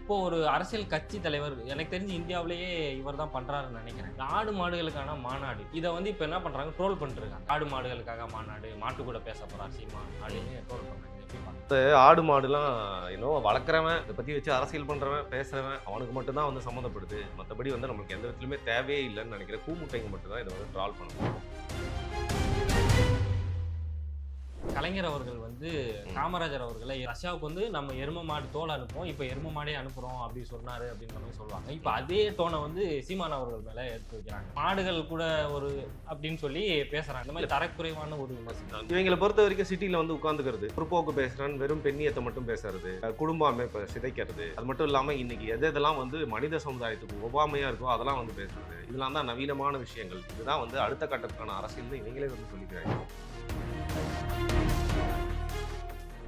இப்போ ஒரு அரசியல் கட்சி தலைவர் எனக்கு தெரிஞ்சு இந்தியாவிலேயே இவர் தான் பண்றாருன்னு நினைக்கிறேன். ஆடு மாடுகளுக்கான மாநாடு இதை வந்து இப்போ என்ன பண்றாங்க, ட்ரோல் பண்ணிட்டு இருக்காங்க. ஆடு மாடுகளுக்காக மாநாடு, மாட்டு கூட பேச போறார் சீமான் அப்படின்னு ட்ரோல் பண்றாங்க. இதை எப்படி பார்க்கறீங்க? ஆடு மாடுலாம் வளர்க்குறவன், இத பத்தி வச்சு அரசியல் பண்றவன், பேசுறவன் அவனுக்கு மட்டும் தான் சம்மந்தப்படுது. மத்தபடி நம்மளுக்கு எந்த விதத்திலுமே தேவையே இல்லன்னு நெனைக்கிறேன். கூமுட்டைங்க மட்டும் தான் இத ட்ரால் பண்ணணும். கலைஞர் அவர்கள் வந்து காமராஜர் அவர்களை ரஷ்யாவுக்கு வந்து நம்ம எரும மாடு தோல் அனுப்புவோம், இப்போ எரும மாடே அனுப்புறோம் அப்படின்னு சொன்னாரு அப்படின்ற மாதிரி சொல்லுவாங்க. இப்போ அதே டோனை வந்து சீமான் அவர்கள் மேல எடுத்து வைக்கிறாங்க. மாடுகள் கூட ஒரு அப்படின்னு சொல்லி பேசுறாங்க. இந்த மாதிரி தரக்குறைவான ஒரு விமர்சனம். இவங்கள பொறுத்த வரைக்கும் சிட்டில உட்கார்ந்துக்கிறது, பிற்போக்கு பேசுறான், வெறும் பெண்ணியத்தை மட்டும் பேசுறது, குடும்ப அமைப்பை சிதைக்கிறது. அது மட்டும் இல்லாம இன்னைக்கு எதெல்லாம் மனித சமுதாயத்துக்கு ஒவ்வாமையா இருக்கோ அதெல்லாம் பேசுறது. இதெல்லாம் தான் நவீனமான விஷயங்கள். இதுதான் அடுத்த கட்டத்துக்கான அரசியல்னு இவங்களே சொல்லிக்கிறாங்க.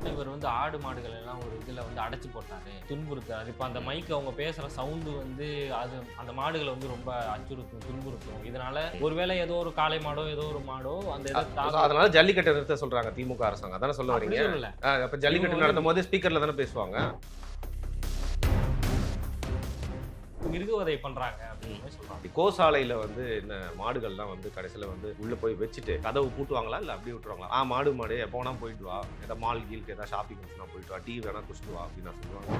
இவர் வந்து ஆடு மாடுகள் எல்லாம் ஒரு இதுல வந்து அடைச்சு போட்டாரு, துன்புறுத்தாரு. இப்ப அந்த மைக் அவங்க பேசுற சவுண்டு வந்து அது அந்த மாடுகளை வந்து ரொம்ப அச்சுறுத்தும், துன்புறுத்தும். இதனால ஒருவேளை ஏதோ ஒரு காளை மாடோ ஏதோ ஒரு மாடோ அந்த அதனால ஜல்லிக்கட்டை நிறுத்த சொல்றாங்க திமுக அரசாங்கம். அதான சொல்ல வரீங்க? அப்ப ஜல்லிக்கட்டு நடத்தும் போது ஸ்பீக்கர்ல தானே பேசுவாங்க. மிருகவதை பண்றாங்க அப்படின்னு சொல்றாங்க. கோசாலையில என்ன மாடுகள்லாம் கடைசியில உள்ள போய் வச்சுட்டு கதவு பூட்டுவாங்களா இல்ல அப்படியே விட்டுருவாங்களா? மாடு எப்போ வேணா போயிட்டு வா, ஏதாவது மால் கீழ்க்கு ஏதாவது ஷாப்பிங் வச்சுனா போயிட்டு வா, டீ வேணா குடிச்சிட்டு வா அப்படின்னு நான் சொல்லுவாங்க.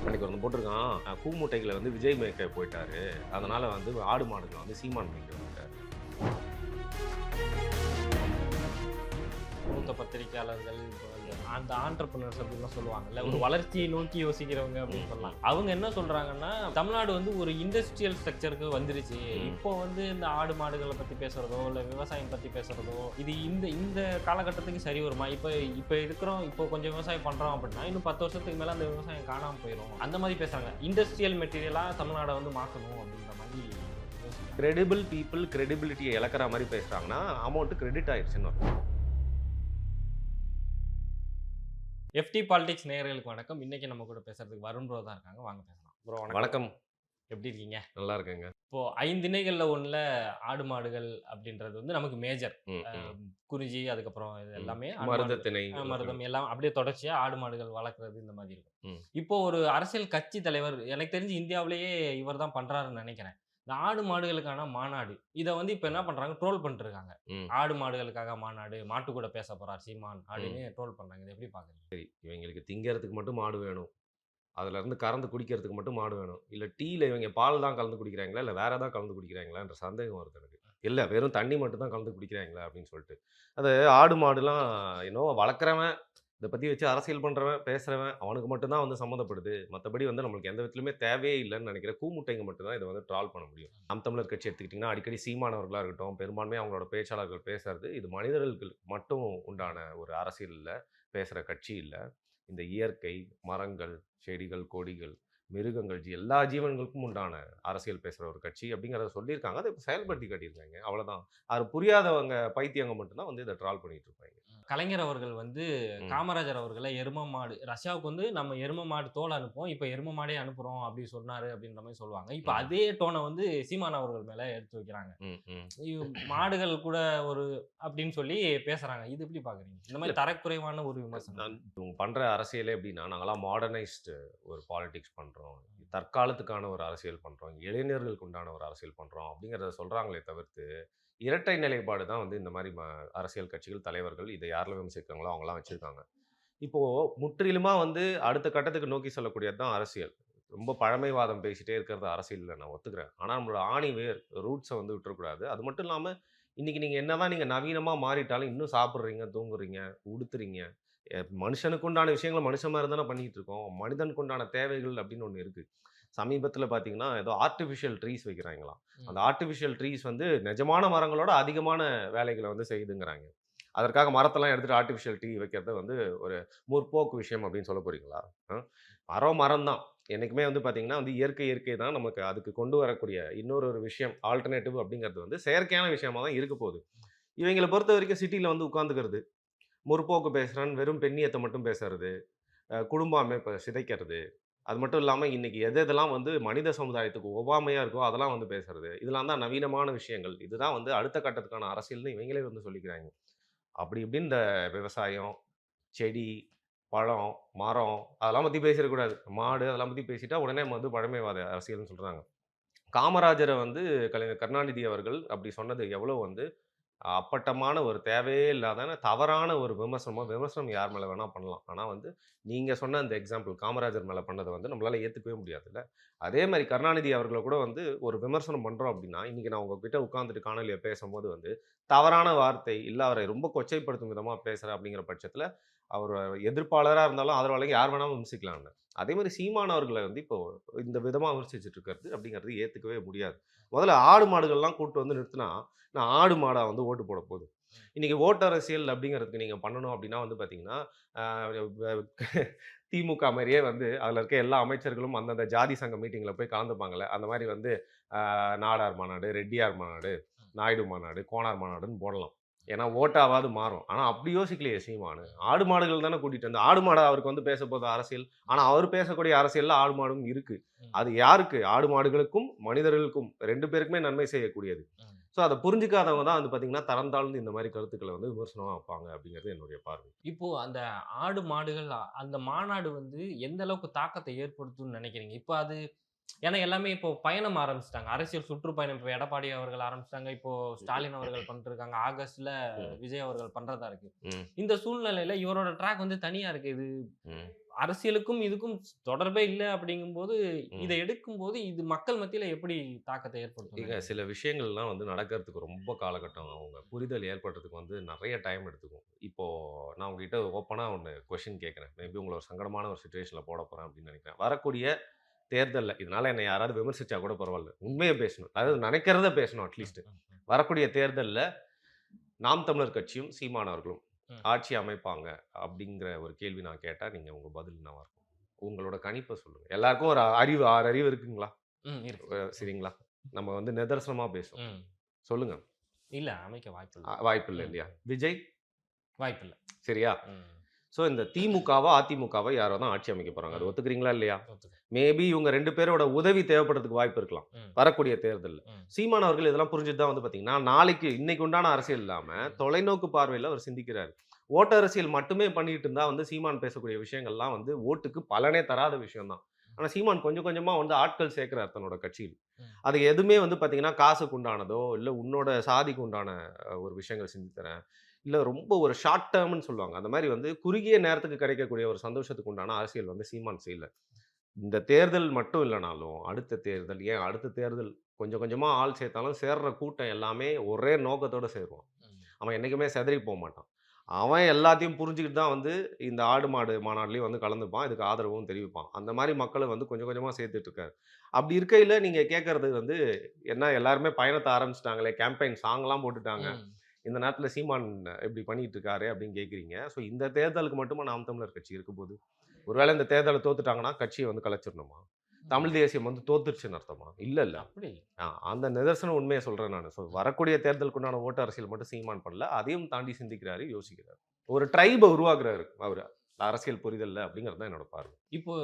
அன்னைக்கு ஒன்று போட்டிருக்கான், கூமுட்டைகளை விஜய் மேய்க்க போயிட்டாரு, அதனால ஆடு மாடுகளை சீமான் மேய்க்க வந்துட்டாரு. மூத்த பத்திரிகையாளர்கள் அந்த ஆண்டர்பிரினர்ஸ் அப்படின்லாம் சொல்லுவாங்கல்ல, ஒரு வளர்ச்சியை நோக்கி யோசிக்கிறவங்க அப்படின்னு சொல்லலாம். அவங்க என்ன சொல்றாங்கன்னா, தமிழ்நாடு ஒரு இண்டஸ்ட்ரியல் ஸ்ட்ரக்சருக்கு வந்துருச்சு. இப்போ இந்த ஆடு மாடுகளை பத்தி பேசுறதோ இல்ல விவசாயம் பத்தி பேசுறதோ இது இந்த இந்த காலகட்டத்துக்கு சரி வருமா? இப்போ இருக்கிறோம், இப்போ கொஞ்சம் விவசாயம் பண்றோம் அப்படின்னா இன்னும் 10 வருஷத்துக்கு மேல அந்த விவசாயம் காணாம போயிடும். அந்த மாதிரி பேசுறாங்க. இண்டஸ்ட்ரியல் மெட்டீரியலா தமிழ்நாடை மாற்றணும் அப்படின்ற மாதிரி. கிரெடிபிள் பீப்புள் கிரெடிபிலிட்டியை இழக்கிற மாதிரி பேசுறாங்கன்னா அமௌண்ட் கிரெடிட் ஆயிடுச்சுன்னு. எஃப்டி பாலிடிக்ஸ் நேயர்களுக்கு வணக்கம். இன்னைக்கு நம்ம கூட பேசுறதுக்கு வருண் ப்ரோ தான் இருக்காங்க. வாங்க பேசலாம். ப்ரோ வணக்கம். எப்படி இருக்கீங்க? நல்லா இருக்கேங்க. இப்போ 5 திணைகள்ல ஒண்ணுல ஆடு மாடுகள் அப்படின்றது நமக்கு மேஜர். குறிஞ்சி, அதுக்கப்புறம் இது எல்லாமே மருதத்திணை, மருதம் எல்லாம் அப்படியே தொடர்ச்சியா ஆடு மாடுகள் வளர்க்குறது இந்த மாதிரி இருக்கும். இப்போ ஒரு அரசியல் கட்சி தலைவர் எனக்கு தெரிஞ்சு இந்தியாவிலேயே இவர் தான் பண்றாருன்னு நினைக்கிறேன். இந்த ஆடு மாடுகளுக்கான மாநாடு இதை இப்போ என்ன பண்றாங்க, ட்ரோல் பண்ணிட்டு இருக்காங்க. ஆடு மாடுகளுக்காக மாநாடு, மாட்டு கூட பேச போறார் சீமான் அப்படின்னு ட்ரோல் பண்றாங்க. இதை எப்படி பாக்குறீங்க? சரி, இவங்களுக்கு திங்கிறதுக்கு மட்டும் மாடு வேணும், அதுல கறந்து குடிக்கிறதுக்கு மட்டும் மாடு வேணும், இல்ல டீல இவங்க பால் தான் கலந்து குடிக்கிறாங்களா இல்ல வேற ஏதாவது கலந்து குடிக்கிறாங்களான்ற சந்தேகம் வருது எனக்கு. இல்ல வெறும் தண்ணி மட்டும் தான் கலந்து குடிக்கிறாங்களா அப்படின்னு சொல்லிட்டு. அது ஆடு மாடுலாம் வளர்க்குறவன், இதை பத்தி வச்சு அரசியல் பண்றவன், பேசுறவன் அவனுக்கு மட்டும் தான் சம்மந்தப்படுது. மற்றபடி நம்மளுக்கு எந்த விதத்திலுமே தேவையே இல்லைன்னு நினைக்கிறேன். கூமுட்டைங்க மட்டும் தான் இதை ட்ரால் பண்ண முடியும். நாம் தமிழர் கட்சி எடுத்துக்கிட்டிங்கன்னா அடிக்கடி சீமானவர்களாக இருக்கட்டும், பெரும்பான்மையாக அவங்களோட பேச்சாளர்கள் பேசுறது இது மனிதர்களுக்கு மட்டும் உண்டான ஒரு அரசியல் இல்லை, பேசுகிற கட்சி இல்லை. இந்த இயற்கை, மரங்கள், செடிகள், கொடிகள், மிருகங்கள், எல்லா ஜீவன்களுக்கும் உண்டான அரசியல் பேசுகிற ஒரு கட்சி அப்படிங்கிறத சொல்லியிருக்காங்க. அதை செயல்படுத்தி காட்டியிருக்காங்க. அவ்வளோதான். அது புரியாதவங்க பைத்தியங்க மட்டும்தான் இதை ட்ரால் பண்ணிட்டு இருப்பாங்க. கலைஞர் அவர்கள் காமராஜர் அவர்களை எரும மாடு ரஷ்யாவுக்கு நம்ம எரும மாடு தோல் அனுப்புவோம், இப்போ எரும மாடே அனுப்புறோம் அப்படின்னு சொன்னாரு அப்படின்ற மாதிரி சொல்லுவாங்க. இப்போ அதே டோனை சீமான் அவர்கள் மேல எடுத்து வைக்கிறாங்க. மாடுகள் கூட ஒரு அப்படின்னு சொல்லி பேசுறாங்க. இது எப்படி பாக்குறீங்க? இந்த மாதிரி தரக்குறைவான ஒரு விமர்சனம். பண்ற அரசியலே எப்படின்னா, நாங்களாம் மாடர்னைஸ்டு ஒரு பாலிடிக்ஸ் பண்றோம், தற்காலத்துக்கான ஒரு அரசியல் பண்றோம், இளைஞர்களுக்கு உண்டான ஒரு அரசியல் பண்றோம் அப்படிங்கிறத சொல்றாங்களே தவிர்த்து, இரட்டை நிலைப்பாடு தான் இந்த மாதிரி அரசியல் கட்சிகள், தலைவர்கள் இதை யாரெல்லாம் விமர்சிக்கிறாங்களோ அவங்கலாம் வச்சிருக்காங்க. இப்போ முற்றிலுமா அடுத்த கட்டத்துக்கு நோக்கி செல்லக்கூடியது தான் அரசியல். ரொம்ப பழமைவாதம் பேசிட்டே இருக்கிறது அரசியல் இல்லை, நான் ஒத்துக்கிறேன். ஆனால் நம்மளோட ஆணி வேர் ரூட்ஸை விட்டுறக்கூடாது. அது மட்டும் இல்லாமல் இன்னைக்கு நீங்கள் என்னதான் நீங்கள் நவீனமாக மாறிட்டாலும் இன்னும் சாப்பிட்றீங்க, தூங்குறீங்க, உடுத்துறீங்க. மனுஷனுக்கு உண்டான விஷயங்களை மனுஷன் மாதிரி தானே பண்ணிட்டு இருக்கோம். மனிதனுக்கு உண்டான தேவைகள் அப்படின்னு ஒன்று இருக்குது. சமீபத்தில் பார்த்தீங்கன்னா ஏதோ ஆர்டிஃபிஷியல் ட்ரீஸ் வைக்கிறாங்களாம். அந்த ஆர்டிஃபிஷியல் ட்ரீஸ் நிஜமான மரங்களோட அதிகமான வேலைகளை செய்யுதுங்கிறாங்க. அதற்காக மரத்தெல்லாம் எடுத்துட்டு ஆர்டிஃபிஷியல் ட்ரீ வைக்கிறது ஒரு முற்போக்கு விஷயம் அப்படின்னு சொல்ல போறீங்களா? மரம் தான் என்னைக்குமே பார்த்தீங்கன்னா இயற்கை இயற்கை தான் நமக்கு அதுக்கு கொண்டு வரக்கூடிய இன்னொரு விஷயம் ஆல்டர்னேட்டிவ் அப்படிங்கிறது செயற்கையான விஷயமா தான் இருக்க போகுது. இவங்களை பொறுத்த வரைக்கும் சிட்டியில் உட்காந்துக்கிறது, முற்போக்கு பேசுகிறான்னு வெறும் பெண்ணியத்தை மட்டும் பேசுறது, குடும்ப அமைப்பை சிதைக்கிறது. அது மட்டும் இல்லாமல் இன்னைக்கு எதெல்லாம் மனித சமுதாயத்துக்கு ஒவ்வாமையாக இருக்கோ அதெல்லாம் பேசுறது. இதெல்லாம் தான் நவீனமான விஷயங்கள். இதுதான் அடுத்த கட்டத்துக்கான அரசியல்னு இவங்களே சொல்லிக்கிறாங்க. அப்படி இப்படின்னு இந்த விவசாயம், செடி, பழம், மரம் அதெல்லாம் பத்தி பேசிறக்கூடாது. மாடு அதெல்லாம் பத்தி பேசிட்டா உடனே வந்து பழமைவாத அரசியல்னு சொல்றாங்க. காமராஜர வந்து கலைஞர் கருணாநிதி அவர்கள் அப்படி சொன்னது எவ்வளோ வந்து அப்பட்டமான ஒரு தேவையே இல்லாத தவறான ஒரு விமர்சனம் யார் மேல வேணா பண்ணலாம். ஆனா வந்து நீங்க சொன்ன அந்த எக்ஸாம்பிள் காமராஜர் மேல பண்ணத வந்து நம்மளால ஏத்துக்கவே முடியாதுல்ல. அதே மாரி கருணாநிதி அவர்கள கூட வந்து ஒரு விமர்சனம் பண்றோம் அப்படின்னா, இன்னைக்கு நான் உங்ககிட்ட உட்கார்ந்துட்டு காணொளியில பேசும்போது வந்து தவறான வார்த்தை, இல்ல அவரை ரொம்ப கொச்சைப்படுத்தும் விதமா பேசுறேன் அப்படிங்கிற பட்சத்தில, அவர் எதிர்ப்பாளரா இருந்தாலும், ஆதரவாளர் யார் வேணாலும் விமர்சிக்கலாம்ல. அதே மாரி சீமான் அவர்கள வந்து இப்போ இந்த விதமா விமர்சிச்சுட்டு இருக்கிறது அப்படிங்கிறது ஏத்துக்கவே முடியாது. முதல்ல ஆடு, மாடுகள்லாம் கூட்டு வந்து நிறுத்துனா, நான் ஆடு, மாடா வந்து ஓட்டு போட போகுது. இன்னைக்கு ஓட்டு அரசியல் அப்படிங்கிறதுக்கு நீங்க பண்ணணும் அப்படின்னா வந்து பார்த்தீங்கன்னா, அ வ திமுக மாரியே வந்து அதில இருக்க எல்லா அமைச்சர்களும் அந்தந்த ஜாதி சங்க மீட்டிங்ல போய் கலந்துப்பாங்கல்ல. அந்த மாரி வந்து நாடார் மாநாடு, ரெட்டியார் மாநாடு, நாயுடு மாநாடு, கோனார் மாநாடுன்னு போடலாம். ஏன்னா ஓட்டாவாவது மாறும். ஆனா அப்படி யோசிக்கலையே சீமானு. ஆடு, மாடுகள் தானே கூட்டிட்டு வந்து ஆடு, மாடா அவருக்கு வந்து பேசப்போது அரசியல். ஆனா அவர் பேசக்கூடிய அரசியல்ல ஆடு, மாடும் இருக்கு. ம். அது யாருக்கு? ஆடு, மாடுகளுக்கும், மனிதர்களுக்கும் 2 பேருக்குமே நன்மை செய்யக்கூடியது. ம். ஸோ அத புரிஞ்சுக்காதவங்க தான் வந்து பார்த்தீங்கன்னா, தரம் தாழ்ந்து இந்த மாரி கருத்துக்கள வந்து விமர்சனமா வைப்பாங்க அப்படிங்கிறது என்னுடைய பார்வை. இப்போ அந்த ஆடு, மாடுகள் அந்த மாநாடு வந்து எந்த அளவுக்கு தாக்கத்த ஏற்படுத்தும்னு நினைக்கிறீங்க? இப்ப அது ஏன்னா எல்லாமே இப்போ பயணம் ஆரம்பிச்சுட்டாங்க. அரசியல் சுற்றுப்பயணம் இப்ப எடப்பாடி அவர்கள் ஆரம்பிச்சுட்டாங்க. இப்போ ஸ்டாலின் அவர்கள் பண்ணிட்டுருக்காங்க. ஆகஸ்ட்ல ம், விஜய் அவர்கள் பண்றதா இருக்கு. ம், இந்த சூழ்நிலையில இவரோட ட்ராக் வந்து தனியா இருக்கு. இது ம், அரசியலுக்கும் இதுக்கும் தொடர்பே இல்ல அப்படிங்கும்போது, இத ம். எடுக்கும்போது இது மக்கள் மத்தியில எப்படி தாக்கத்த ஏற்படுத்தும்னு ஏங்க நினைக்கிறீங்க? சில விஷயங்கள்லாம் வந்து நடக்கிறதுக்கு ரொம்ப காலகட்டம் ஆகுங்க. புரிதல் ஏற்படுறதுக்கு வந்து நெறைய டைம் எடுத்துக்கும். இப்போ நான் உங்ககிட்ட ஓப்பனா ஒண்ணு கொஸ்டின் கேட்கிறேன். மேபி உங்கள ஒரு சங்கடமான ஒரு சிச்சுவேஷன்ல போடப் போறேன் அப்படின்னு நெனைக்கிறேன். வரக்கூடிய தேர்தல்ல இதனால என்னை யாராவது விமர்சிச்சா கூட பரவால்ல. உண்மைய பேசணும். ம். அதாவது நெனைக்கிறத பேசணும் ம். அட்லீஸ்ட். ம். ம். வரக்கூடிய தேர்தல்ல நாம் தமிழர் கட்சியும், சீமான் அவர்களும் ம். ஆட்சி அமைப்பாங்க அப்படிங்கிற ஒரு கேள்வி நான் கேட்டா, நீங்க உங்க பதில் என்னவா இருக்கும்? உங்களோட கணிப்ப சொல்லுங்க. எல்லாருக்கும் ஒரு அறிவு 6 அறிவு இருக்குங்களா? ம். இருக்கு. சரிங்களா? நம்ம வந்து நிதர்சனமா பேசுவோம். ம். சொல்லுங்க. இல்ல அமைக்க வாய்ப்பில்ல. வாய்ப்பில்ல ம். இல்லையா? விஜய் வாய்ப்பில்ல. சரியா? ம். ஸோ இந்த திமுகவா, அதிமுகவா யாரோ தான் ஆட்சி அமைக்க போறாங்க. அது ம். ஒத்துக்கிறீங்களா இல்லையா? ஒத்துக்கிறேன். மேபி இவங்க 2 பேரோட உதவி தேவைப்படுறதுக்கு வாய்ப்பு இருக்கலாம். ம். வரக்கூடிய தேர்தல்ல. ம். சீமான் அவர்கள் இதெல்லாம் புரிஞ்சுட்டு தான் வந்து பார்த்தீங்கன்னா, நாளைக்கு இன்னைக்கு உண்டான அரசியல் இல்லாம, ம். தொலைநோக்கு பார்வையில அவர் சிந்திக்கிறாரு. ஓட்டு அரசியல் மட்டுமே பண்ணிட்டு இருந்தா வந்து சீமான் பேசக்கூடிய விஷயங்கள்லாம் வந்து ஓட்டுக்கு பலனே தராத விஷயம் தான். ஆனா சீமான் கொஞ்சம் கொஞ்சமா வந்து ஆட்கள் சேர்க்கிறார் தன்னோட கட்சியில். ம். அது எதுவுமே வந்து பார்த்தீங்கன்னா, காசுக்கு உண்டானதோ, இல்ல உன்னோட சாதிக்கு உண்டான ஒரு விஷயங்கள் செஞ்சு தரேன். இல்ல ரொம்ப ஒரு ஷார்ட் டெர்ம்ன்னு சொல்லுவாங்க. அந்த மாரி வந்து குறுகிய நேரத்துக்கு கிடைக்கக்கூடிய ஒரு சந்தோஷத்துக்கு உண்டான அரசியல் வந்து சீமான் செய்யல. இந்த தேர்தல் மட்டும் இல்லனாலும், அடுத்த தேர்தல் ஏன் அடுத்த தேர்தல் கொஞ்சம் கொஞ்சமா ஆள் சேர்த்தாலும் சேர்ற கூட்டம் எல்லாமே ஒரே நோக்கத்தோட சேருவான். ம். அவன் என்னைக்குமே சிதறி போமாட்டான். அவன் எல்லாத்தையும் புரிஞ்சுக்கிட்டு தான் வந்து இந்த ஆடு, மாடு மாநாட்டிலயும் வந்து கலந்துப்பான். இதுக்கு ஆதரவும் தெரிவிப்பான். அந்த மாரி மக்கள வந்து கொஞ்சம் கொஞ்சமா சேர்த்துட்டு இருக்காரு. அப்படி இருக்கையில நீங்க கேட்கறது வந்து, என்ன எல்லாருமே பயணத்த ஆரம்பிச்சுட்டாங்களே, கேம்பெயின் சாங்லாம் போட்டுட்டாங்க. ம். இந்த நேரத்தில சீமான் இப்படி பண்ணிட்டு இருக்காரே அப்படின்னு கேட்கிறீங்க. ஸோ இந்த தேர்தலுக்கு மட்டுமா நாம் தமிழர் கட்சி இருக்கப்போது? ஒருவேளை இந்த தேர்தல தோத்துட்டாங்கன்னா, கட்சிய வந்து கலைச்சிரணுமா? ம். தமிழ் தேசியம் வந்து தோத்துருச்சுன்னு அர்த்தமா? இல்லல்ல. அப்படி. அந்த நிதர்சன உண்மைய சொல்றேன் நானு. ஸோ வரக்கூடிய தேர்தலுக்கு உண்டான ஓட்டு அரசியல் மட்டும் சீமான் பண்ணல. அதையும் தாண்டி சிந்திக்கிறாரு, யோசிக்கிறாரு. ஒரு ட்ரைப உருவாக்குறாரு அவரு. அரசியல் புரிதல்ல அப்படிங்கிறது தான் என்னோட பார்வை. இப்போ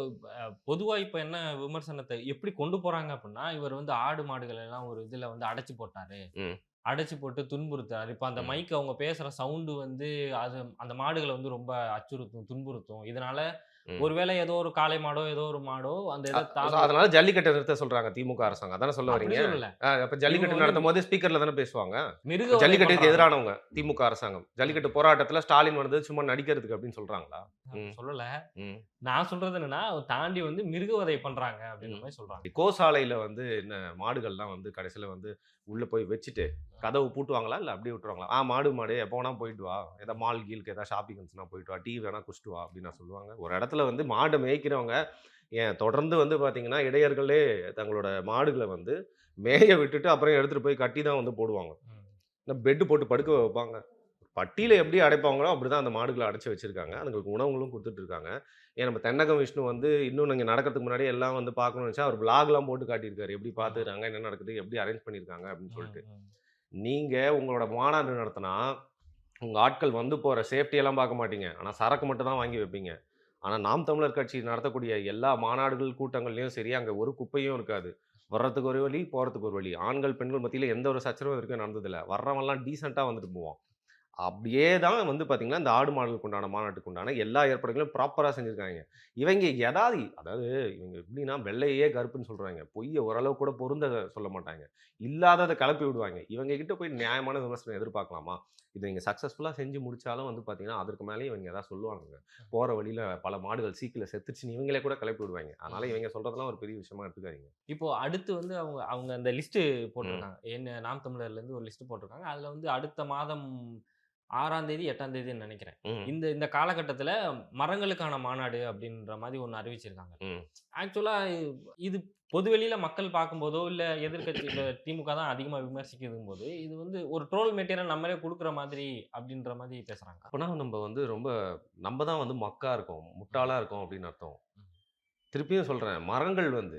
பொதுவா இப்ப என்ன விமர்சனத்த எப்படி கொண்டு போறாங்க அப்டின்னா, இவர் வந்து ஆடு, மாடுகள் எல்லாம் ஒரு இதுல வந்து அடைச்சு போட்டாரு. ம், அடைச்சு போட்டு துன்புறுத்துறாரு. இப்ப அந்த ம், மைக் அவங்க பேசுற சவுண்ட் வந்து அது அந்த மாடுகள வந்து ரொம்ப அச்சுறுத்தும், துன்புறுத்தும். இதனால ம். ஒருவேளை ஏதோ ஒரு காளை மாடோ, ஏதோ ஒரு மாடோ அந்த இத ஸோ தாவி அதனால ஜல்லிக்கட்ட நிறுத்த சொல்றாங்க திமுக அரசாங்கம். அதானே சொல்ல அப்படி வர்றீங்க? சொல்லல. அப்ப இவங்க ஜல்லிக்கட்டு வந்து நடத்தும்போது ஸ்பீக்கர்ல தானே பேசுவாங்க. மிருக இப்ப வதை ஜல்லிக்கட்டுக்கு பண்றாங்க. எதிரானவங்க திமுக அரசாங்கம். ம். ஜல்லிக்கட்டு போராட்டத்துல ஸ்டாலின் வந்தது சும்மா நடிக்கிறதுக்கு அப்படின்னு சொல்றாங்களா? அப்படி ம், சொல்லல. ம். நான் சொல்றது என்னன்னா, தாண்டி வந்து மிருக வதை பண்றாங்க அப்படின்ற ம். மாரி சொல்றாங்க. கோசாலையில வந்து என்ன மாடுகள்லாம் வந்து கடைசியில வந்து உள்ள போய் வச்சுட்டு, கதவு பூட்டுவாங்களா? இல்ல அப்படியே விட்டுருவாங்களா? மாடு, மாடு எப்போ வேணா போயிட்டு வா. ஏதா மால் கீல்க்கு ஏதாவது ஷாப்பிங் இருந்துச்சுன்னா போயிட்டு வா. டீ வேணா குடிச்சிட்டு வா அப்படின்னா சொல்லுவாங்க. ஒரு இடத்துல வந்து மாட மேய்க்கிறவங்க ஏன் தொடர்ந்து வந்து பார்த்தீங்கன்னா, இடையர்களே தங்களோட மாடுகள வந்து மேய விட்டுட்டு அப்புறம் எடுத்துட்டு போய் கட்டி தான் வந்து போடுவாங்க. ம். இல்ல பெட் போட்டு படுக்க வைப்பாங்க. பட்டியில எப்படி அடைப்பாங்களோ, அப்படிதான் அந்த மாடுகள அடைச்சு வச்சிருக்காங்க. அதுங்களுக்கு உணவுகளும் குடுத்துட்டு இருக்காங்க. ஏன் நம்ம தென்னகம் விஷ்ணு வந்து இன்னும் நீங்க நடக்கிறதுக்கு முன்னாடி எல்லாம் வந்து பார்க்கணும்னு நெனச்சா, அவர் விளாக்லாம் போட்டு காட்டியிருக்காரு. எப்படி ஆமா. பார்த்துக்கிறாங்க, என்ன நடக்குது, எப்படி அரேஞ்ச் பண்ணியிருக்காங்க அப்படின்னு ம். சொல்லிட்டு. ம். நீங்க உங்களோட மாநாடு நடத்துனா, உங்க ஆட்கள் வந்து போற சேஃப்டி எல்லாம் பார்க்க மாட்டீங்க. ஆனா சரக்கு மட்டும் தான் வாங்கி வைப்பீங்க. ஆனா நாம் தமிழர் கட்சி நடத்தக்கூடிய எல்லா மாநாடுகள், கூட்டங்கள்லயும் சரி, அங்க ஒரு குப்பையும் இருக்காது. வர்றதுக்கு ஒரு வழி, போறதுக்கு ஒரு வழி. ஆண்கள், பெண்கள் மத்தியில எந்த ஒரு சச்சரவும் இதுவரைக்கும் நடந்ததில்ல. வர்றவன்லாம் டீசென்ட்டா வந்துட்டு போவான். அப்படியே தான் வந்து பார்த்தீங்கன்னா, இந்த ஆடு மாடுகளுக்கு உண்டான மாநாட்டுக்கு உண்டான எல்லா ஏற்பாடுகளும் ப்ராப்பரா செஞ்சிருக்காங்க. இவைங்க அதாவது இவங்க எப்படின்னா வெள்ளையே கருப்புன்னு சொல்றாங்க. பொய்ய ஓரளவு கூட பொருந்த சொல்ல மாட்டாங்க. இல்லாதத கெளப்பி விடுவாங்க. இவங்க கிட்ட போய் நியாயமான விமர்சனம் எதிர்பார்க்கலாமா? இத நீங்க சக்சஸ்ஃபுல்லா செஞ்சு முடிச்சாலும் வந்து பார்த்தீங்கன்னா, அதற்கு மேலயும் இவங்க ஏதாவது சொல்லுவாங்கங்க. போற வழியில பல மாடுகள் சீக்குல செத்துருச்சுன்னு இவங்களே கூட கெளப்பி விடுவாங்க. அதனால ம். இவங்க சொல்றதெல்லாம் ஒரு பெரிய விஷயமா எடுத்துக்காதீங்க. இப்போ அடுத்து வந்து அவங்க அவங்க அந்த லிஸ்ட் ம், போட்டிருக்காங்க. என்ன நாம் தமிழர்லேருந்து ஒரு லிஸ்ட் போட்டிருக்காங்க. அதுல வந்து அடுத்த மாதம் 6ஆம் தேதி, 8ஆம் தேதின்னு நெனைக்கிறேன். ம், இந்த இந்த காலகட்டத்தில மரங்களுக்கான மாநாடு அப்படின்ற மாரி ஒண்ணு அறிவிச்சிருக்காங்க. ம். ஆக்சுவலா இது பொதுவெளியில மக்கள் பார்க்கும்போதோ, இல்ல எதிர்க்கட்சி இப்ப திமுக தான் அதிகமா விமர்சிக்குதும்போது, இது வந்து ஒரு ட்ரோல் மெட்டீரியல் நம்மளே குடுக்குற மாதிரி அப்படின்ற மாரி பேசுறாங்க. அப்பன்னா நம்ம தான் வந்து மக்கா இருக்கோம், ம். முட்டாளா இருக்கோம் அப்படின்னு அர்த்தம். ம். திருப்பியும் சொல்றேன். மரங்கள் வந்து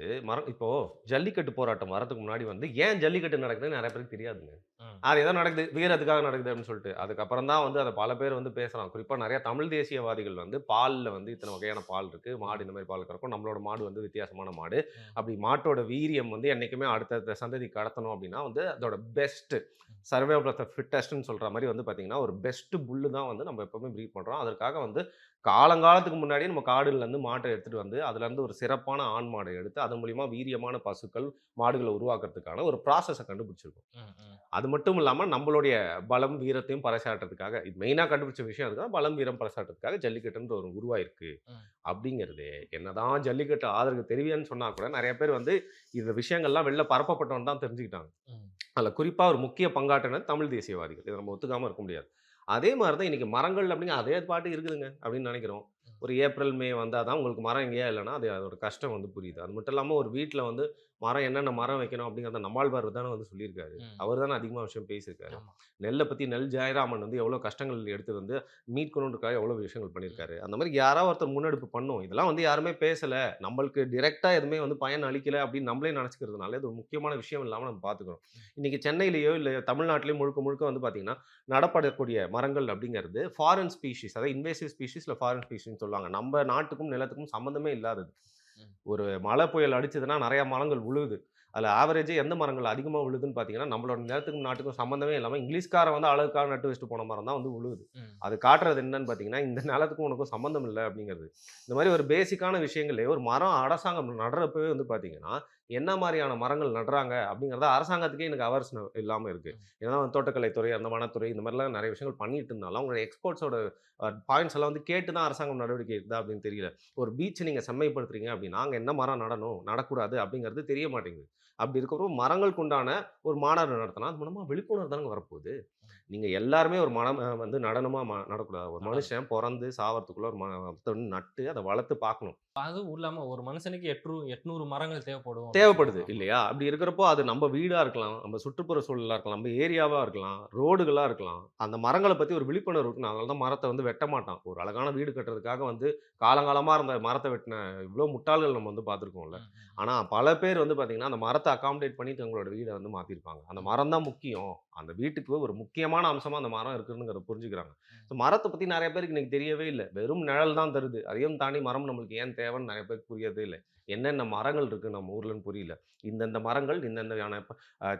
இப்போ ஜல்லிக்கட்டு போராட்டம் வரதுக்கு முன்னாடி வந்து ஏன் ஜல்லிக்கட்டு நடக்குதுன்னு நெறைய பேருக்கு தெரியாதுங்க. ம். அது ஏதோ நடக்குது, வீரத்துக்காக நடக்குது அப்படின்னு சொல்லிட்டு. அதுக்கப்புறம் தான் வந்து அத பல பேர் வந்து பேசுறாங்க. குறிப்பா நெறைய தமிழ் தேசியவாதிகள் வந்து பால்ல வந்து இத்தன வகையான பால் இருக்கு. ம். மாடு இந்த மாரி பால் கறக்கும். நம்மளோட மாடு வந்து வித்தியாசமான மாடு. ம். அப்படி மாட்டோட வீரியம் வந்து என்னைக்குமே அடுத்தடுத்த சந்ததிக்கு கடத்தணும் அப்படின்னா வந்து அதோட பெஸ்ட் ம். சர்வைவல் ஆஃப் த ஃபிட்டஸ்ட்ன்னு சொல்ற மாரி வந்து பார்த்தீங்கன்னா, ஒரு பெஸ்ட் புல்லு தான் வந்து நம்ம எப்பவுமே ப்ரீட் பண்றோம். அதற்காக வந்து காலங்காலத்துக்கு முன்னாடியே நம்ம காடுகள்லேருந்து மாட்ட எடுத்துட்டு வந்து, அதுலேருந்து ஒரு சிறப்பான ஆண் மாட எடுத்து, அதன் மூலியமா வீரியமான பசுக்கள், மாடுகள உருவாக்குறதுக்கான ஒரு ப்ராசஸ கண்டுபிடிச்சிருக்கோம். ம். ம். அது மட்டும் இல்லாம நம்மளுடைய பலம், வீரத்தையும் பறைசாற்றதுக்காக, இது மெயினா கண்டுபிடிச்ச விஷயம் அதுதான். பலம், வீரம் பறைசாற்றதுக்காக ஜல்லிக்கட்டுன்ற ஒரு உருவாயிருக்கு. ம். அப்படிங்கிறது என்னதான் ஜல்லிக்கட்டு ஆதரவு தெரிவியன்னு சொன்னா கூட, நெறைய பேர் வந்து இந்த விஷயங்கள்லாம் வெளில பரப்பப்பட்டோன்னு தான் தெரிஞ்சுக்கிட்டாங்க. ம். அதுல குறிப்பா ஒரு முக்கிய பங்காற்றினது தமிழ் தேசியவாதிகள். இத நம்ம ஒத்துக்காம இருக்க முடியாது. அதே மாரி தான் இன்னைக்கு மரங்கள் அப்படிங்க அதே பாட்டுக்கு இருக்குதுங்க அப்படின்னு நெனைக்கிறோம். ம். ஒரு ஏப்ரல், மே வந்தா தான் உங்களுக்கு மரம் எங்கேயா இல்லன்னா, அதோட கஷ்டம் வந்து புரியுது. அது மட்டும் இல்லாம ஒரு வீட்ல வந்து மரம் என்னென்ன மரம் வைக்கணும் அப்படிங்கிறத நம்மாழ்வார் தானே வந்து சொல்லியிருக்காரு. ம். அவர் தானே அதிகமா விஷயம் பேசியிருக்காரு. ஆமா. நெல்ல பத்தி நெல் ஜெயராமன் வந்து எவ்வளோ கஷ்டங்கள் எடுத்து வந்து மீட்கணுன்றதுக்காக எவ்வளோ விஷயங்கள் ம். பண்ணியிருக்காரு. அந்த மாரி யாராவது ஒருத்தர் முன்னெடுப்பு பண்ணும். இதெல்லாம் வந்து யாருமே பேசல. நம்மளுக்கு டைரக்ட்டா எதுவுமே வந்து பயன் அளிக்கல அப்படின்னு நம்மளே நெனச்சுக்கிறதுனால, இது ஒரு முக்கியமான விஷயம் இல்லாம நம்ம பார்த்துக்கிறோம். ம். இன்னைக்கு சென்னையிலயோ, இல்ல தமிழ்நாட்டிலயோ முழுக்க முழுக்க வந்து பார்த்தீங்கன்னா, நடப்படக்கூடிய மரங்கள் அப்படிங்கிறது ஃபாரின் ஸ்பீஷீஸ் அதாவது இன்வேசிவ் ஸ்பீஷீஸ் இல்ல ஃபாரின் ஸ்பீஷீஸ்ன்னு சொல்லுவாங்க. நம்ம நாட்டுக்கும், நிலத்துக்கும் சம்மந்தமே இல்லாதது. ம். ஒரு மழை புயல் அடிச்சதுன்னா நெறைய மரங்கள் விழுகுது. அதுல ஆவரேஜா எந்த மரங்கள் அதிகமா விழுதுன்னு பார்த்தீங்கன்னா, நம்மளோட நிலத்துக்கும், நாட்டுக்கும் சம்மந்தமே இல்லாம இங்கிலீஷ்காரன் வந்து அழகுக்காக நட்டு வச்சுட்டு போன மரம் தான் வந்து விழுகுது. ம். அது காட்டுறது என்னன்னு பார்த்தீங்கன்னா, இந்த நிலத்துக்கும் உனக்கும் சம்மந்தம் இல்ல அப்படிங்கிறது. இந்த மாரி ஒரு பேசிக்கான விஷயங்களே ஒரு மரம் அரசாங்கம் நடுறப்பவே வந்து பார்த்தீங்கன்னா, என்ன மாரியான மரங்கள் நடுறாங்க அப்படிங்கிறத அரசாங்கத்துக்கே எனக்கு அவர்ஸ் இல்லாம இருக்கு. ம். ஏன்னா தோட்டக்கலைத்துறை, அந்த வனத்துறை இந்த மாரிலாம் நெறைய விஷயங்கள் பண்ணிட்டு இருந்தாலும், அவங்களுடைய எக்ஸ்பர்ட்ஸோட பாயிண்ட்ஸ் எல்லாம் வந்து கேட்டு தான் அரசாங்கம் நடவடிக்கை எடுக்குதா அப்படின்னு தெரியல. ஒரு பீச்ச நீங்க செம்மைப்படுத்துறீங்க அப்படின்னா, அங்க என்ன மரம் நடணும், நடக்கூடாது அப்படிங்கிறது தெரிய மாட்டேங்குது. அப்படி இருக்கிறப்போ மரங்களுக்கு உண்டான ஒரு மாநாடு நடத்தினா, அது மூலமா விழிப்புணர்வு தானங்க வரப்போகுது. ம். நீங்க எல்லாருமே ஒரு மரம் வந்து நடனமா நடக்கூடாது. ஒரு நடனம். மனுஷன் பொறந்து சாவறதுக்குள்ள ஒரு மரத்த நட்டு அத வளர்த்து பார்க்கணும். அதுவும் இல்லாம ஒரு மனுஷனுக்கு 800 மரங்கள் தேவைப்படும் அப்படின்னு தேவைப்படுது சொல்லுவாங்க. ஆமா. இல்லையா? அப்படி இருக்கிறப்போ, அது நம்ம வீடா இருக்கலாம், நம்ம சுற்றுப்புற சூழலா இருக்கலாம், நம்ம ஏரியாவா இருக்கலாம், ரோடுகளா இருக்கலாம். அந்த மரங்கள பத்தி ஒரு விழிப்புணர்வு இருக்கணும். அதனால தான் மரத்த வந்து வெட்ட மாட்டான். ஒரு அழகான வீடு கட்டுறதுக்காக வந்து காலங்காலமா இருந்த மரத்த வெட்டின இவ்ளோ முட்டாள்கள் நம்ம வந்து பார்த்துருக்கோம்ல. ம். ம். ஆனா பல பேர் வந்து பார்த்தீங்கன்னா, அந்த மரத்த அக்காமடேட் பண்ணி தங்களோட வீட வந்து மாத்திருப்பாங்க. அந்த ம். மரம் தான் முக்கியம். அந்த வீட்டுக்கு ஒரு முக்கியமான அம்சமா அந்த மரம் இருக்குதுங்கிறத புரிஞ்சுக்கிறாங்க. ம். ஸோ மரத்த பத்தி நெறைய பேருக்கு இன்னைக்கு தெரியவே இல்ல. வெறும் நிழல் தான் தருது. அதையும் தாண்டி மரம் நம்மளுக்கு ஏன் தேவைன்னு நெறைய பேருக்கு புரியறதே இல்ல. என்னென்ன மரங்கள் இருக்கு நம்ம ஊர்லன்னு புரியல. இந்தந்த மரங்கள், இந்தந்த வகையான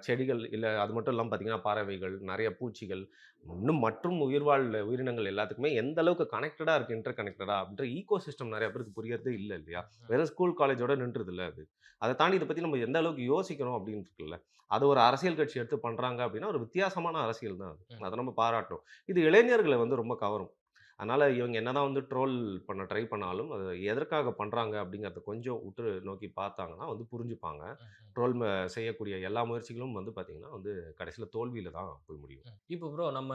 செடிகள் இல்ல அது மட்டும் இல்லாம பார்த்தீங்கன்னா, பறவைகள், நெறைய பூச்சிகள், இன்னும் மற்றும் உயிர்வாழ் உயிரினங்கள் எல்லாத்துக்குமே எந்த அளவுக்கு கனெக்டடா இருக்கு, இன்டர் கனெக்டடா அப்படின்ற ஈக்கோ சிஸ்டம் நெறைய பேருக்கு புரியறதே இல்ல இல்லையா? ம். வெறும் ஸ்கூல், காலேஜோட நின்றுதுல்ல அது. அத தாண்டி இத பத்தி நம்ம எந்த அளவுக்கு யோசிக்கிறோம் அப்படின்னு இருக்குல்ல. அத ஒரு அரசியல் கட்சி எடுத்து பண்றாங்க அப்படின்னா, ஒரு வித்தியாசமான அரசியல் தான் அது. ம். அத நம்ம பாராட்டணும். இது இளைஞர்கள வந்து ரொம்ப கவரும். அதனால இவங்க என்னதான் வந்து ட்ரோல் பண்ண ட்ரை பண்ணாலும், அது எதற்காக பண்றாங்க அப்படிங்கிறத கொஞ்சம் உற்று நோக்கி பார்த்தாங்கன்னா வந்து புரிஞ்சுப்பாங்க. ம். ம். ட்ரோல் செய்யக்கூடிய எல்லா முயற்சிகளும் வந்து பார்த்தீங்கன்னா வந்து கடைசியில தோல்வியில தான் போய் முடியும். ம். இப்போ ப்ரோ நம்ம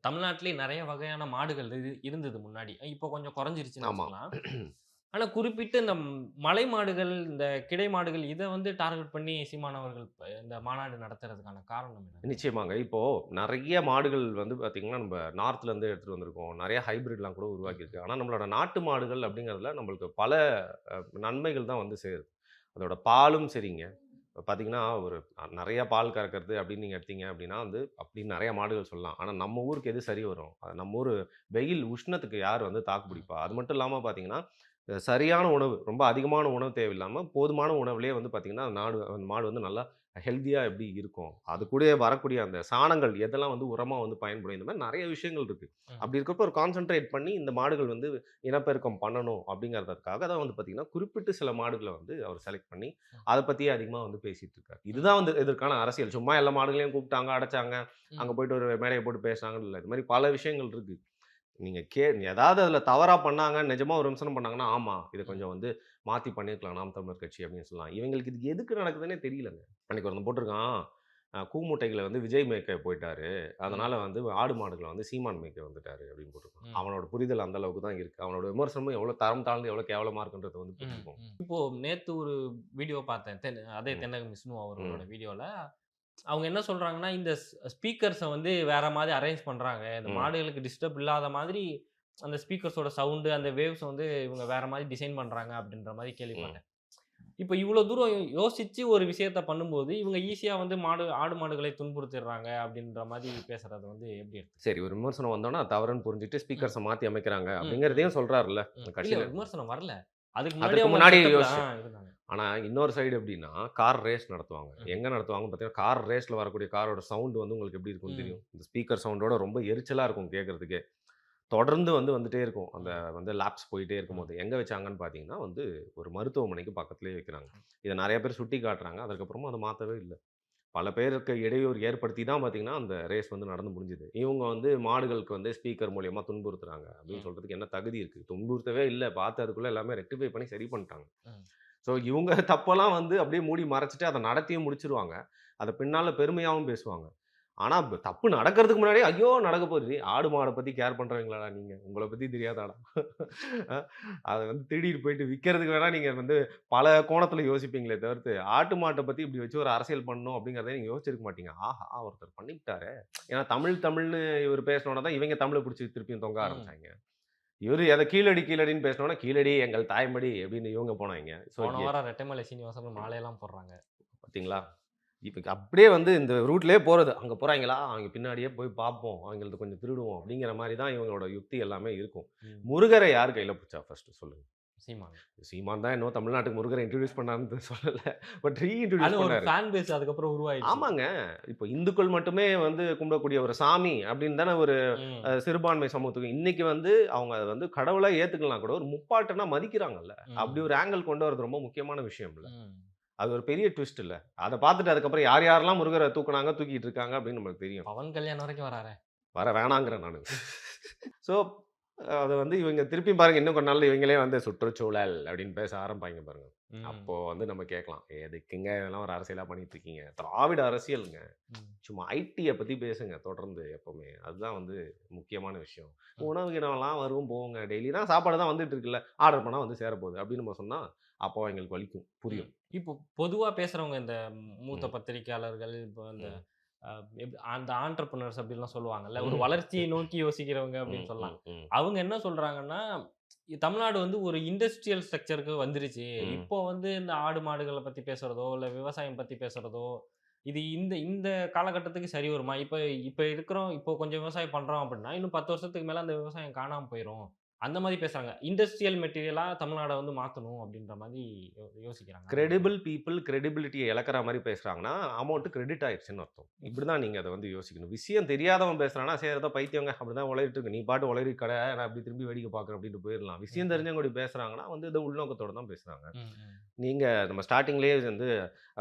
தமிழ்நாட்டிலேயே நெறைய வகையான மாடுகள் இருந்தது முன்னாடி. இப்போ கொஞ்சம் குறைஞ்சிருச்சுன்னு ஆமா. வச்சுக்கலாம். ஆனா குறிப்பிட்டு இந்த மலை மாடுகள், இந்த கிடை மாடுகள் இத வந்து டார்கெட் பண்ணி சீமான் அவர்கள் இந்த மாநாடு நடத்துறதுக்கான காரணம் என்ன? நிச்சயமாங்க. இப்போ நெறைய மாடுகள் வந்து பார்த்தீங்கன்னா, நம்ம நார்த்லேருந்து எடுத்துட்டு வந்திருக்கோம். நெறைய ஹைபிரிட்லாம் கூட ம். உருவாக்கியிருக்கு. ஆனா நம்மளோட நாட்டு மாடுகள் அப்படிங்கிறதுல நம்மளுக்கு பல நன்மைகள் தான் வந்து சேருது. அதோட பாலும் சரிங்க. இப்ப பார்த்தீங்கன்னா, ஒரு நெறைய பால் கறக்கிறது அப்படின்னு நீங்க எடுத்தீங்க அப்படின்னா வந்து, அப்படின்னு நெறைய மாடுகள் சொல்லலாம். ஆனா நம்ம ஊருக்கு எது சரி வரும்? நம்ம ஊரு வெயில் உஷ்ணத்துக்கு யார் வந்து தாக்கு ம். பிடிப்பா? அது ம். மட்டும் இல்லாம பார்த்தீங்கன்னா, சரியான உணவு, ரொம்ப அதிகமான உணவு தேவையில்லாம, போதுமான உணவுலயே வந்து பார்த்தீங்கன்னா, அந்த மாடு வந்து நல்லா ஹெல்த்தியாக எப்படி இருக்கும், அது கூட வரக்கூடிய அந்த சாணங்கள் எதெல்லாம் வந்து உரமாக வந்து பயன்படும், இந்த மாதிரி நிறைய விஷயங்கள் இருக்குது. அப்படி இருக்கப்போ ஒரு கான்சென்ட்ரேட் பண்ணி இந்த மாடுகள் வந்து இனப்பெருக்கம் பண்ணணும் அப்படிங்கிறதுக்காக தான் வந்து பார்த்தீங்கன்னா குறிப்பிட்டு சில மாடுகளை வந்து அவர் செலக்ட் பண்ணி அதை பற்றியே அதிகமாக வந்து பேசிட்டு இருக்காரு. இதுதான் வந்து இதற்கான அரசியல். சும்மா எல்லா மாடுகளையும் கூப்பிட்டாங்க, அடைச்சாங்க, அங்கே போயிட்டு ஒரு மேடையை போட்டு பேசுனாங்கன்னு இல்லை. இது மாதிரி பல விஷயங்கள் இருக்கு. நீங்க ஏதாவது அதில தவறா பண்ணாங்க, நிஜமா ஒரு விமர்சனம் பண்ணாங்கன்னா, ஆமா. இத கொஞ்சம் வந்து மாத்தி பண்ணியிருக்கலாம் நாம் தமிழர் கட்சி அப்படின்னு சொல்லலாம். இவங்களுக்கு இது எதுக்கு நடக்குதுன்னே தெரியலங்க. அன்னைக்கு ஒருத்தன் போட்டிருக்கான், கூமுட்டைகள வந்து விஜய் மேய்க்க போயிட்டாரு. அதனால வந்து ஆடு மாடுகள வந்து சீமான் மேய்க்க வந்துட்டாரு அப்படின்னு போட்டிருக்கான். அவனோட புரிதல் அந்த அளவுக்கு தான் இருக்கு. அவனோட விமர்சனமும் எவ்வளோ தரம் தாழ்ந்து எவ்வளோ கேவலமா இருக்குன்றத வந்து புரிஞ்சுக்கும். இப்போ நேத்து ஒரு வீடியோ பார்த்தேன். அதே ம். தென்னக விஷ்ணு அவர்களோட ம். வீடியோல அவங்க என்ன சொல்றாங்கன்னா, இந்த ஸ்பீக்கர்ஸ வந்து வேற மாதிரி அரேஞ்ச் பண்றாங்க. இந்த ம். மாடுகளுக்கு டிஸ்டர்ப் இல்லாத மாதிரி அந்த ஸ்பீக்கர்ஸோட சவுண்ட், அந்த வேவ்ஸ் வந்து இவங்க வேற மாதிரி டிசைன் பண்றாங்க அப்படின்ற மாரி ம். கேள்விப்பட்டேன். இப்ப இவ்ளோ தூரம் யோசிச்சு ஒரு விஷயத்த பண்ணும்போது, இவங்க ஈஸியா வந்து ஆடு மாடுகளை துன்புறுத்திடுறாங்க அப்படின்ற மாரி பேசுறத வந்து எப்படி எடுத்து சரி, ஒரு விமர்சனம் வந்தோனே அது தவறுன்னு புரிஞ்சுட்டு ம். ஸ்பீக்கர்ஸ மாத்தி அமைக்கிறாங்க ம். ம். அப்படிங்கிறதையும் சொல்றாருல்ல. ம். இல்ல கட்சியில விமர்சனம் வரல. அதுக்கு முன்னாடியே அதுக்கு அவங்க முன்னாடி செட்டப்ல யோசிச்சு இருந்தாங்க. ஆனா, இன்னொரு சைடு எப்படின்னா, கார் ரேஸ் நடத்துவாங்க. ம். எங்க நடத்துவாங்கன்னு பார்த்தீங்கன்னா, கார் ரேஸ்ல வரக்கூடிய காரோட சவுண்ட் வந்து உங்களுக்கு எப்படி இருக்கும்னு ம். தெரியும். இந்த ஸ்பீக்கர் சவுண்டோட ரொம்ப எரிச்சலா இருக்கும் கேட்கறதுக்கே. தொடர்ந்து வந்துட்டே இருக்கும். அந்த ம். வந்து லேப்ஸ் போயிட்டே ம். இருக்கும்போது. எங்க வச்சாங்கன்னு பார்த்தீங்கன்னா, வந்து ஒரு மருத்துவமனைக்கு பக்கத்திலேயே வைக்கிறாங்க. இத நெறைய பேர் சுட்டி காட்டுறாங்க. அதுக்கப்புறமும் அத மாத்தவே இல்ல. பல பேருக்கு இடையூறு ஏற்படுத்தி தான் பார்த்தீங்கன்னா, அந்த ரேஸ் வந்து நடந்து முடிஞ்சது. இவங்க வந்து மாடுகளுக்கு வந்து ஸ்பீக்கர் மூலியமா துன்புறுத்துறாங்க அப்படின்னு ம். சொல்றதுக்கு என்ன தகுதி இருக்கு? துன்புறுத்தவே இல்ல. பார்த்து அதுக்குள்ள எல்லாமே ரெக்டிஃபை பண்ணி சரி பண்ணிட்டாங்க. ம். ஸோ இவுங்க தப்பெல்லாம் வந்து அப்படியே மூடி மறைச்சுட்டு அத நடத்தியும் முடிச்சுருவாங்க. அத பின்னால பெருமையாவும் பேசுவாங்க. ஆனா தப்பு நடக்கிறதுக்கு முன்னாடியே, ஐயோ! நடக்க போகுது. ஆடு மாட பத்தி கேர் பண்றவங்களாடா நீங்க? உங்கள பத்தி தெரியாதாடா? அ அத வந்து திருடிட்டு போயிட்டு விக்கிறதுக்கு வேணா நீங்க வந்து பல கோணத்துல யோசிப்பீங்களே தவிர்த்து, ஆட்டு மாட்ட பத்தி இப்படி வச்சு ஒரு அரசியல் பண்ணணும் அப்படிங்கிறத நீங்க யோசிச்சிருக்க மாட்டீங்க. ஆஹா! ஒருத்தர் பண்ணிப்புட்டாரே! ஏன்னா தமிழ்ன்னு இவரு பேசினோன தான் இவைங்க தமிழ புடிச்சு திருப்பியும் தொங்க ம். ஆரம்பிச்சாய்ங்க. இவரு அத கீழடின்னு பேசினோனே, கீழடி எங்கள் தாய்மடி அப்படின்னு இவங்க போனாய்ங்க. ஸோ போன வாரம் ரெட்டைமலை சீனிவாசன் மாலையெல்லாம் போடுறாங்க. பார்த்தீங்களா? இப்ப அப்படியே வந்து இந்த ரூட்லயே போறது. அங்க போறாய்ங்களா? அவைங்க பின்னாடியே போய் பார்ப்போம். அவைங்களது கொஞ்சம் திருடுவோம். அப்படிங்கிற மாரி தான் இவங்களோட யுக்தி எல்லாமே இருக்கும். ம். முருகர யார் கையில புடிச்சா ஃபர்ஸ்ட்டு சொல்லுங்க? சீமான். சீமான் தான் என்னவோ தமிழ்நாட்டுக்கு முருகர இன்ட்ரோடியூஸ் பண்ணாருன்னு சொல்லல. பட் அது ரீஇன்ட்ரோடியூஸ் ஒரு பண்ணாரு. ஃபேன் பேஸ் அதுக்கப்புறம் உருவாயிடுச்சு. ஆமாங்க. இப்ப இந்துக்கள் மட்டுமே வந்து கும்பிடக்கூடிய ஒரு சாமி அப்படின்னு தானே ஒரு ம். சிறுபான்மை சமூகத்துக்கு இன்னைக்கு வந்து அவங்க அத வந்து கடவுளா ஏத்துக்கலாம் கூட ஒரு முப்பாட்டனா மதிக்கிறாங்கல்ல. அப்படி ம். ஒரு ஆங்கிள் கொண்டு வரது ரொம்ப முக்கியமான விஷயம் இல்ல. ம். அது ஒரு பெரிய ட்விஸ்ட் இல்ல. அத பார்த்துட்டு அதுக்கப்புறம் யார் யாரெல்லாம் முருகர தூக்குனாங்க, தூக்கிட்டு இருக்காங்க அப்படின்னு நமக்கு தெரியும். பவன் கல்யாண் வரைக்கும் வராரே. வர வேணாங்கிறேன் நானு. ஸோ அத வந்து இவங்க திருப்பியும் பாருங்க இன்னும் கொஞ்ச நாள்ல இவங்களே வந்து சுற்றுச்சூழல் அப்படின்னு பேச ஆரம்பிப்பாய்ங்க பாருங்க. ம். அப்போ வந்து நம்ம கேட்கலாம். எதுக்குங்க இதெல்லாம் ஒரு அரசியலா பண்ணிட்டு இருக்கீங்க? திராவிட அரசியலுங்க. ம். சும்மா ஐடிய பத்தி பேசுங்க தொடர்ந்து எப்பவுமே. அதுதான் வந்து முக்கியமான விஷயம். ம். உணவு கிணவெல்லாம் வரும் போகுங்க. டெய்லி தான் சாப்பாடு தான் வந்துட்டு இருக்குல்ல. ஆர்டர் பண்ணா வந்து சேரப்போகுது அப்படின்னு நம்ம சொன்னா, அப்போ எங்களுக்கு வலிக்கும். ம். புரியும். இப்போ பொதுவா பேசுறவங்க இந்த மூத்த ம். பத்திரிக்கையாளர்கள், இப்போ இந்த ம். அந்த ஆன்டர்பிரினர்ஸ் அப்படிலாம் சொல்லுவாங்கல்ல. ஒரு ம். வளர்ச்சியை நோக்கி யோசிக்கிறவங்க அப்படின்னு ம். சொல்லலாம். ம். ம். அவங்க என்ன சொல்றாங்கன்னா, தமிழ்நாடு வந்து ஒரு இண்டஸ்ட்ரியல் ஸ்ட்ரக்சர்க்கு வந்துருச்சு. ம். இப்போ வந்து இந்த ஆடு மாடுகள பத்தி பேசுறதோ, இல்ல விவசாயம் பத்தி பேசுறதோ, இது இந்த இந்த காலகட்டத்துக்கு சரி வருமா? இப்ப இப்ப இருக்கிறோம், இப்போ கொஞ்சம் விவசாயம் பண்றோம் அப்படின்னா, இன்னும் 10 வருஷத்துக்கு மேல அந்த விவசாயம் காணாம போயிரும். அந்த மாரி பேசுறாங்க. இண்டஸ்ட்ரியல் மெட்டீரியலா தமிழ்நாட வந்து மாத்தணும் அப்படின்ற மாரி யோசிக்கிறாங்க. அது எப்படி? கிரெடிபிள் பீப்பிள் கிரெடிபிலிட்டிய இழக்கிற மாரி பேசுறாங்கன்னா, அமௌண்ட் கிரெடிட் ஆயிருச்சுன்னு அர்த்தம். இப்படிதான் நீங்க அத வந்து யோசிக்கணும். விஷயம் தெரியாதவன் பேசுறான்னா, சரி ஏதோ பைத்தியங்க அப்படிதான் உளறிட்டு இருக்கு. நீ பாட்டு உளறி கட, நான் அப்படி திரும்பி வேடிக்கை பார்க்குறேன் அப்படின்ட்டு போயிரலாம். விஷயம் ம். தெரிஞ்சவங்க இப்படி பேசுறாங்கன்னா வந்து ஏதோ உள்நோக்கத்தோட தான் பேசுறாங்க. ம். ம். நீங்க நம்ம ஸ்டார்ட்டிங்லேயே வந்து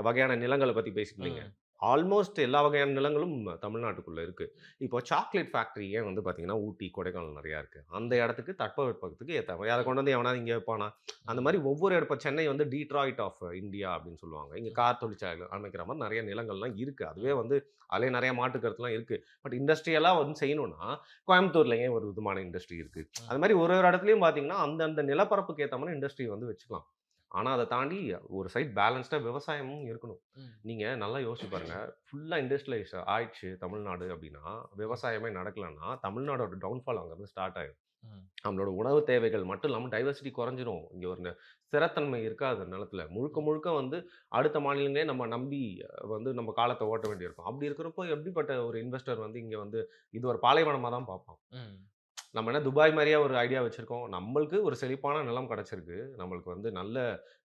வகையான நிலங்கள பத்தி பேசியிருந்தீங்க. ம். ஆல்மோஸ்ட் எல்லா வகையான நிலங்களும் தமிழ்நாட்டுக்குள்ள இருக்கு. இப்போ சாக்லேட் ஃபேக்டரி ஏன் வந்து பார்த்தீங்கன்னா, ஊட்டி, கொடைக்கானல் நெறையா இருக்கு. அந்த இடத்துக்கு தட்பவெப்பத்துக்கு ஏத்த மாரி. அத கொண்டு வந்து எவனாவது இங்க வைப்பானா? அந்த ம். மாரி ஒவ்வொரு இடம் இப்ப சென்னை வந்து டீட்ராய்ட் ஆஃப் இந்தியா அப்படின்னு சொல்லுவாங்க. இங்க ம். கார் தொழிற்சாலை அமைக்கிற மாரி நெறைய நிலங்கள்லாம் இருக்கு. அதுவே ம். வந்து அதிலயே நெறைய மாற்று கருத்துலாம் இருக்கு. பட் இண்டஸ்ட்ரியலா வந்து செய்யணும்னா, கோயம்புத்தூர்ல ஏன் ஒரு விதமான இண்டஸ்ட்ரி இருக்கு. ம். அது மாரி ஒரு ஒரு இடத்துலயும் பார்த்தீங்கன்னா, அந்தந்த நிலப்பரப்புக்கு ஏத்த மாரி இண்டஸ்ட்ரி வந்து வச்சுக்கலாம். ஆனா, அத தாண்டி ஒரு சைட் பேலன்ஸ்டா விவசாயமும் இருக்கணும். ம். நீங்க நல்லா யோசிச்சு பாருங்க. ஃபுல்லா இண்டஸ்ட்ரியலைஸ் ஆயிடுச்சு தமிழ்நாடு அப்படின்னா, விவசாயமே நடக்கலன்னா, தமிழ்நாடோட டவுன்ஃபால் அங்கருந்து ஸ்டார்ட் ஆயிரும். ம். நம்மளோட உணவு தேவைகள் மட்டும் இல்லாம டைவர்சிட்டி குறைஞ்சிரும். இங்க ஒரு ஸ்திரத்தன்மை இருக்காது நிலத்துல. முழுக்க ம். முழுக்க வந்து அடுத்த மாநிலங்களே நம்ம நம்பி வந்து நம்ம காலத்த ஓட்ட வேண்டியிருக்கும். அப்படி இருக்கிறப்போ எப்படிப்பட்ட ஒரு இன்வெஸ்டர் வந்து இங்க வந்து இது ஒரு பாலைவனமா தான் பார்ப்பான். ம். நம்ம என்ன துபாய் மாரியா ஒரு ஐடியா வச்சிருக்கோம். நம்மளுக்கு ஒரு செழிப்பான நிலம் கிடைச்சிருக்கு. நம்மளுக்கு வந்து நல்ல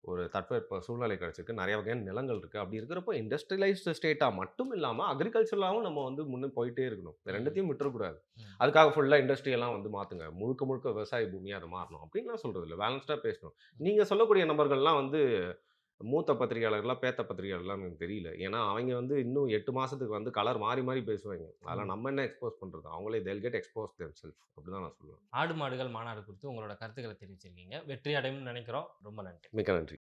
ஒரு தட்பவெப்ப சூழ்நிலை கிடைச்சிருக்கு. நெறைய வகையான நிலங்கள் இருக்கு. அப்படி இருக்கிறப்போ இண்டஸ்ட்ரியலைஸ்டு ஸ்டேட்டா மட்டும் இல்லாம, அக்ரிகல்ச்சரலாவும் நம்ம வந்து முன்ன போயிட்டே இருக்கணும். இந்த ம். 2த்தையும் விட்டுறக்கூடாது. ம். அதுக்காக ஃபுல்லா இண்டஸ்ட்ரியெல்லாம் வந்து மாத்துங்க. முழுக்க முழுக்க விவசாய பூமியா அது மாறணும். அப்படின்லாம் சொல்றது இல்ல. பேலன்ஸ்டா பேசணும். நீங்க சொல்லக்கூடிய நபர்கள்லாம் வந்து மூத்த பத்திரிகையாளர்களா, பேத்த பத்திரிகையாளர்களான்னு எனக்கு தெரியல. ஏன்னா, அவைங்க வந்து இன்னும் 8 மாசத்துக்கு வந்து கலர் மாறி மாறி பேசுவாய்ங்க. அதெல்லாம் ம். நம்ம என்ன எக்ஸ்போஸ் பண்றது? அவங்களே தேல் கெட் எக்ஸ்போஸ் தெம்செல்ஃப். அப்படிதான் நான் சொல்லுவேன். ஆடு மாடுகள் மாநாடு குறித்து உங்களோட கருத்துக்களை தெரிவிச்சிருக்கீங்க. வெற்றி அடையும்னு நினைக்கிறோம். ரொம்ப நன்றி. மிக்க நன்றி.